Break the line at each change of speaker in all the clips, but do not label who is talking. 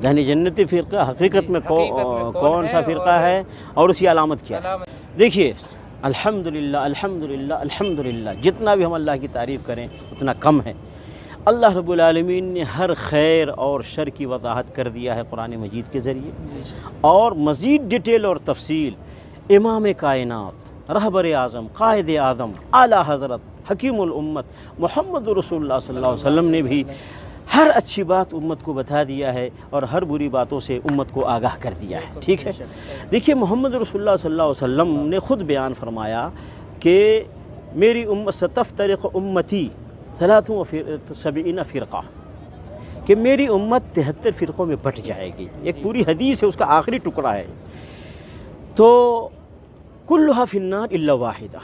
یعنی جنتی فرقہ حقیقت میں کون سا فرقہ ہے اور اس کی علامت کیا ہے؟ دیکھیے الحمدللہ الحمدللہ الحمدللہ، جتنا بھی ہم اللہ کی تعریف کریں اتنا کم ہے۔ اللہ رب العالمین نے ہر خیر اور شر کی وضاحت کر دیا ہے قرآن مجید کے ذریعے، اور مزید ڈیٹیل اور تفصیل امام کائنات، رہبر اعظم، قائد اعظم، اعلیٰ حضرت، حکیم الامت محمد رسول اللہ صلی اللہ علیہ وسلم نے بھی ہر اچھی بات امت کو بتا دیا ہے اور ہر بری باتوں سے امت کو آگاہ کر دیا ہے، ٹھیک ہے۔ دیکھیے محمد رسول اللہ صلی اللہ علیہ وسلم نے خود بیان فرمایا کہ میری امت ستفترق امتی 73 فرقہ، کہ میری امت 73 فرقوں میں بٹ جائے گی۔ ایک پوری حدیث ہے، اس کا آخری ٹکڑا ہے، تو کلھا فی النار الا واحدہ،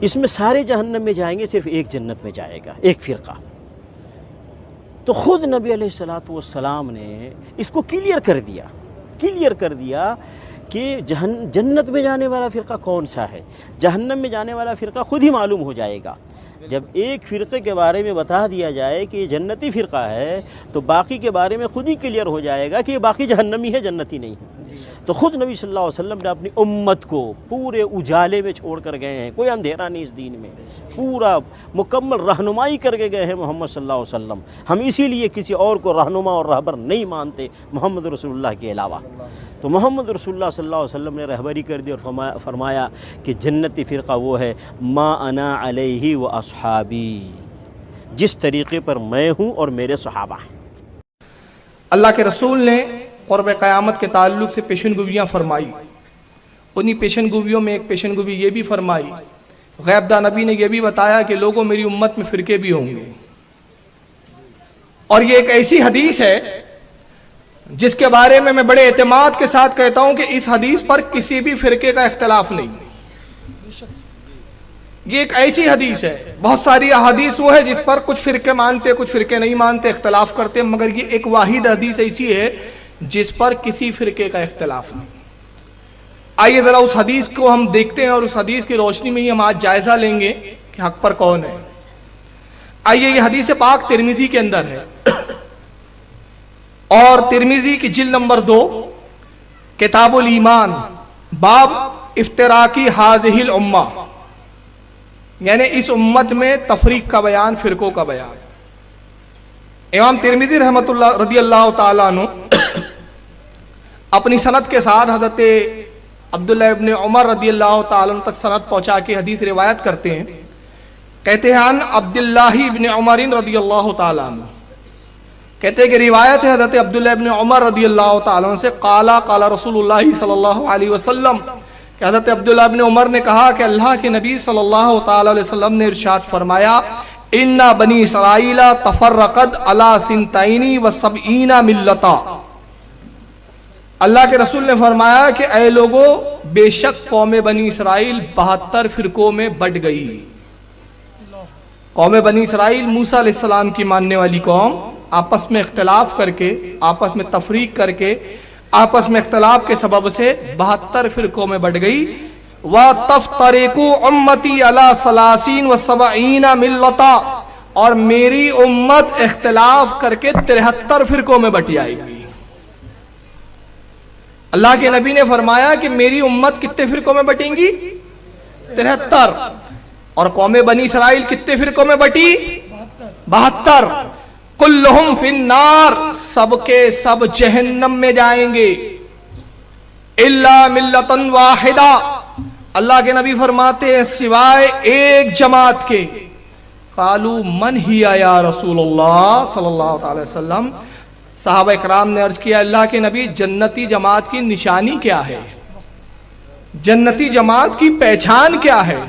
اس میں سارے جہنم میں جائیں گے، صرف ایک جنت میں جائے گا، ایک فرقہ۔ تو خود نبی علیہ السلام نے اس کو کلیئر کر دیا کہ جنت میں جانے والا فرقہ کون سا ہے، جہنم میں جانے والا فرقہ خود ہی معلوم ہو جائے گا۔ جب ایک فرقے کے بارے میں بتا دیا جائے کہ یہ جنتی فرقہ ہے تو باقی کے بارے میں خود ہی کلیئر ہو جائے گا کہ یہ باقی جہنمی ہے، جنتی نہیں ہے۔ تو خود نبی صلی اللہ علیہ وسلم نے اپنی امت کو پورے اجالے میں چھوڑ کر گئے ہیں، کوئی اندھیرا نہیں اس دین میں، پورا مکمل رہنمائی کر کے گئے ہیں محمد صلی اللہ علیہ وسلم۔ ہم اسی لیے کسی اور کو رہنما اور رہبر نہیں مانتے محمد رسول اللہ کے علاوہ۔ تو محمد رسول اللہ صلی اللہ علیہ وسلم نے رہبری کر دی اور فرمایا کہ جنتی فرقہ وہ ہے ما انا علیہ و اصحابی، جس طریقے پر میں ہوں اور میرے صحابہ ہیں۔
اللہ کے رسول نے قرب قیامت کے تعلق سے پیشن گوئیاں فرمائی، انہی پیشن گوئیوں میں ایک پیشن گوئی یہ بھی فرمائی، غیب داں نبی نے یہ بھی بتایا کہ لوگوں میری امت میں فرقے بھی ہوں گے، اور یہ ایک ایسی حدیث ہے جس کے بارے میں بڑے اعتماد کے ساتھ کہتا ہوں کہ اس حدیث پر کسی بھی فرقے کا اختلاف نہیں۔ یہ ایک ایسی حدیث ہے، بہت ساری احادیث وہ ہے جس پر کچھ فرقے مانتے کچھ فرقے نہیں مانتے، اختلاف کرتے، مگر یہ ایک واحد حدیث ایسی ہے جس پر کسی فرقے کا اختلاف نہیں۔ آئیے ذرا اس حدیث کو ہم دیکھتے ہیں اور اس حدیث کی روشنی میں ہی ہم آج جائزہ لیں گے کہ حق پر کون ہے۔ آئیے یہ حدیث پاک ترمذی کے اندر ہے، اور ترمذی کی جلد نمبر 2 کتاب الایمان باب افتراقی ہذہ الامہ، یعنی اس امت میں تفریق کا بیان، فرقوں کا بیان۔ امام ترمذی رحمۃ اللہ رضی اللہ تعالیٰ عنہ اپنی سند کے ساتھ حضرت عبداللہ ابن عمر رضی اللہ تعالیٰ عنہ تک سند پہنچا کے حدیث روایت کرتے ہیں، کہتے ہیں عبداللہ ابن عمر رضی اللہ تعالیٰ عنہ، کہتے ہیں کہ روایت ہے حضرت عبداللہ ابن عمر رضی اللہ تعالیٰ عنہ سے، قال رسول اللہ صلی اللہ علیہ وسلم، کہ حضرت عبداللہ ابن عمر نے کہا کہ اللہ کے نبی صلی اللہ تعالیٰ علیہ وسلم نے ارشاد فرمایا، ان بنی اسرائیل تفرقت علی 72 ملتا۔ اللہ کے رسول نے فرمایا کہ اے لوگو، بے شک قوم بنی اسرائیل 72 فرقوں میں بٹ گئی۔ قوم بنی اسرائیل موسیٰ علیہ السلام کی ماننے والی قوم، آپس میں اختلاف کر کے، آپس میں تفریق کر کے، آپس میں اختلاف کے سبب سے 72 فرقوں میں بٹ گئی۔ وَتَفْتَرِقُ أُمَّتِي عَلَى 30 و70 مِلَّةً، اور میری امت اختلاف کر کے 73 فرقوں میں بٹ جائے گی۔ اللہ کے نبی نے فرمایا کہ میری امت کتنے فرقوں میں بٹیں گی؟ 73۔ اور قوم بنی اسرائیل کتنے فرقوں میں بٹی؟ 72۔ کلہم فی النار، سب کے سب جہنم میں جائیں گے، الا ملۃ واحدہ، اللہ کے نبی فرماتے ہیں سوائے ایک جماعت کے۔ قالوا من ہی یا رسول اللہ صلی اللہ علیہ وسلم، صحابہ اکرام نے عرض کیا اللہ کے نبی جنتی جماعت کی نشانی کیا ہے، جنتی جماعت کی پہچان کیا ہے،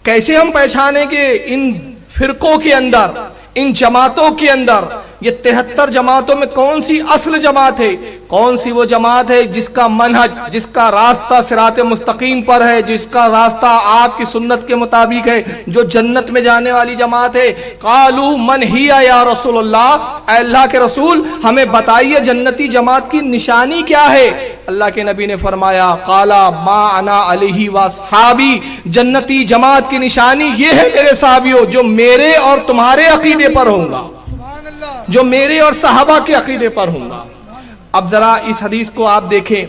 کیسے ہم پہچانیں کہ ان فرقوں کے اندر، ان جماعتوں کے اندر، یہ 73 جماعتوں میں کون سی اصل جماعت ہے، کون سی وہ جماعت ہے جس کا منہج، جس کا راستہ صراط مستقیم پر ہے، جس کا راستہ آپ کی سنت کے مطابق ہے، جو جنت میں جانے والی جماعت ہے۔ قالوا من ہی یا رسول اللہ، اے اللہ کے رسول ہمیں بتائیے جنتی جماعت کی نشانی کیا ہے۔ اللہ کے نبی نے فرمایا قالا ما انا علیہ واصحابی، جنتی جماعت کی نشانی یہ ہے میرے صحابیوں جو میرے اور تمہارے عقیدے پر ہوں گا۔ جو میرے اور صحابہ کے عقیدے پر ہوں گا۔ اب ذرا اس حدیث کو آپ دیکھیں،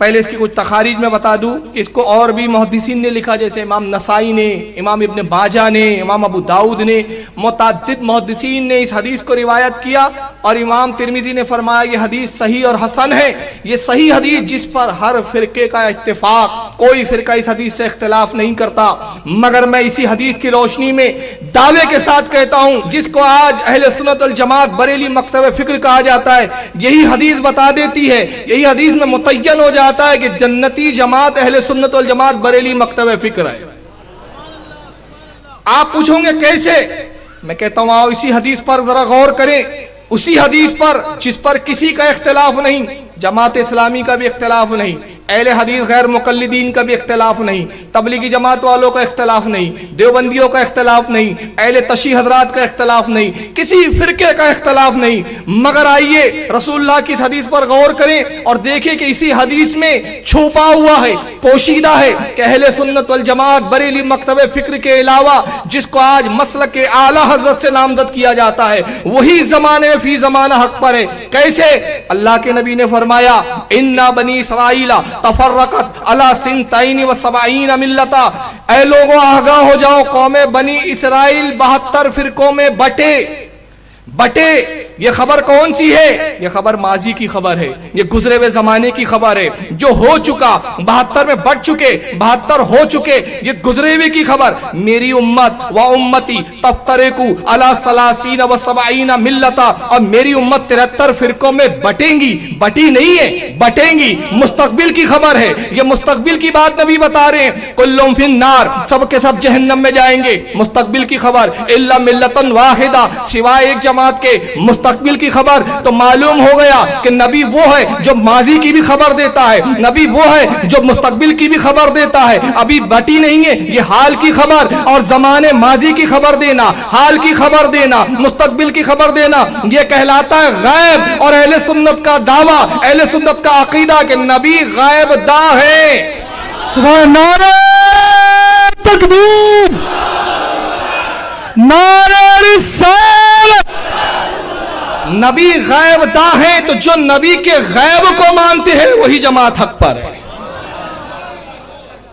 پہلے اس کی کچھ تخاریج میں بتا دوں، اس کو اور بھی محدثین نے لکھا، جیسے امام نسائی نے، امام ابن ماجہ نے، امام ابو داؤد نے، متعدد محدثین نے اس حدیث کو روایت کیا، اور امام ترمذی نے فرمایا یہ حدیث صحیح اور حسن ہے۔ یہ صحیح حدیث جس پر ہر فرقے کا اتفاق، کوئی فرقہ اس حدیث سے اختلاف نہیں کرتا، مگر میں اسی حدیث کی روشنی میں دعوے کے ساتھ کہتا ہوں، جس کو آج اہل سنت الجماعت بریلی مکتب فکر کہا جاتا ہے، یہی حدیث بتا دیتی ہے، یہی حدیث میں متعین ہو جاتا ہے کہ جنتی جماعت اہل سنت والجماعت بریلی مکتب فکر ہے۔ آپ پوچھیں گے کیسے؟ میں کہتا ہوں آؤ اسی حدیث پر ذرا غور کریں، اسی حدیث پر جس پر کسی کا اختلاف نہیں، جماعت اسلامی کا بھی اختلاف نہیں، اہل حدیث غیر مقلدین کا بھی اختلاف نہیں، تبلیغی جماعت والوں کا اختلاف نہیں، دیوبندیوں کا اختلاف نہیں، اہل تشیع حضرات کا اختلاف نہیں، کسی فرقے کا اختلاف نہیں، مگر آئیے رسول اللہ کی اس حدیث پر غور کریں اور دیکھیں کہ اسی حدیث میں چھپا ہوا ہے، پوشیدہ ہے کہ اہل سنت والجماعت بریلی مکتب فکر کے علاوہ جس کو آج مسلک اعلی حضرت سے نامزد کیا جاتا ہے، وہی زمانے میں فی زمانہ حق پر ہے۔ کیسے؟ اللہ کے نبی نے فرمایا اِنَّ بنی اسرائیل تفرقت علی 72 ملتا، اے لوگوں آگاہ ہو جاؤ، قوم بنی اسرائیل 72 فرقوں میں بٹے۔ یہ خبر کون سی ہے؟ یہ خبر ماضی کی خبر ہے، یہ گزرے ہوئے زمانے کی خبر ہے، جو ہو چکا 72 میں بٹ چکے، 72 ہو چکے، یہ گزرے ہوئے کی خبر۔ میری امت و امتی تفترقو علی 30 و 70 ملتا، اور میری امت 73 فرقوں میں بٹیں گی، بٹی نہیں ہے، بٹیں گی، مستقبل کی خبر ہے، یہ مستقبل کی بات نبی بتا رہے ہیں۔ کلہم فی النار، سب کے سب جہنم میں جائیں گے، مستقبل کی خبر، الا ملتا واحدہ، سوائے ایک جماعت کے، مستقبل کی خبر۔ تو معلوم ہو گیا کہ نبی وہ ہے جو ماضی کی بھی خبر دیتا ہے، نبی وہ ہے جو مستقبل کی بھی خبر دیتا ہے، ابھی بٹی نہیں ہے، یہ حال کی خبر، اور زمانے ماضی کی خبر دینا، حال کی خبر دینا، مستقبل کی خبر دینا، یہ کہلاتا ہے غیب۔ اور اہل سنت کا دعویٰ، اہل سنت کا عقیدہ کہ نبی غیب دا ہے۔
سبحان نعرہ تکبیر، نعرہ رسالت۔
نبی غیب دا ہے، تو جو نبی کے غیب کو مانتے ہیں وہی جماعت حق پر ہے۔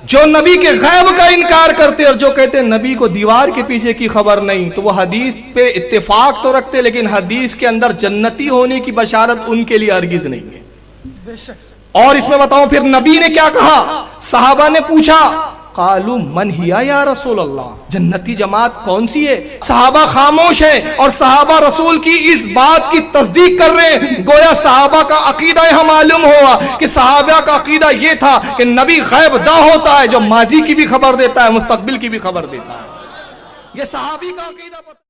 جو نبی کے غیب کا انکار کرتے اور جو کہتے ہیں نبی کو دیوار کے پیچھے کی خبر نہیں، تو وہ حدیث پہ اتفاق تو رکھتے لیکن حدیث کے اندر جنتی ہونے کی بشارت ان کے لیے ہرگز نہیں ہے۔ اور اس میں بتاؤں پھر نبی نے کیا کہا؟ صحابہ نے پوچھا قالوا من ہی یا رسول اللہ، جنتی جماعت کون سی ہے؟ صحابہ خاموش ہیں اور صحابہ رسول کی اس بات کی تصدیق کر رہے ہیں، گویا صحابہ کا عقیدہ یہاں معلوم ہوا کہ صحابہ کا عقیدہ یہ تھا کہ نبی غیب دا ہوتا ہے، جو ماضی کی بھی خبر دیتا ہے، مستقبل کی بھی خبر دیتا ہے۔ یہ صحابی کا عقیدہ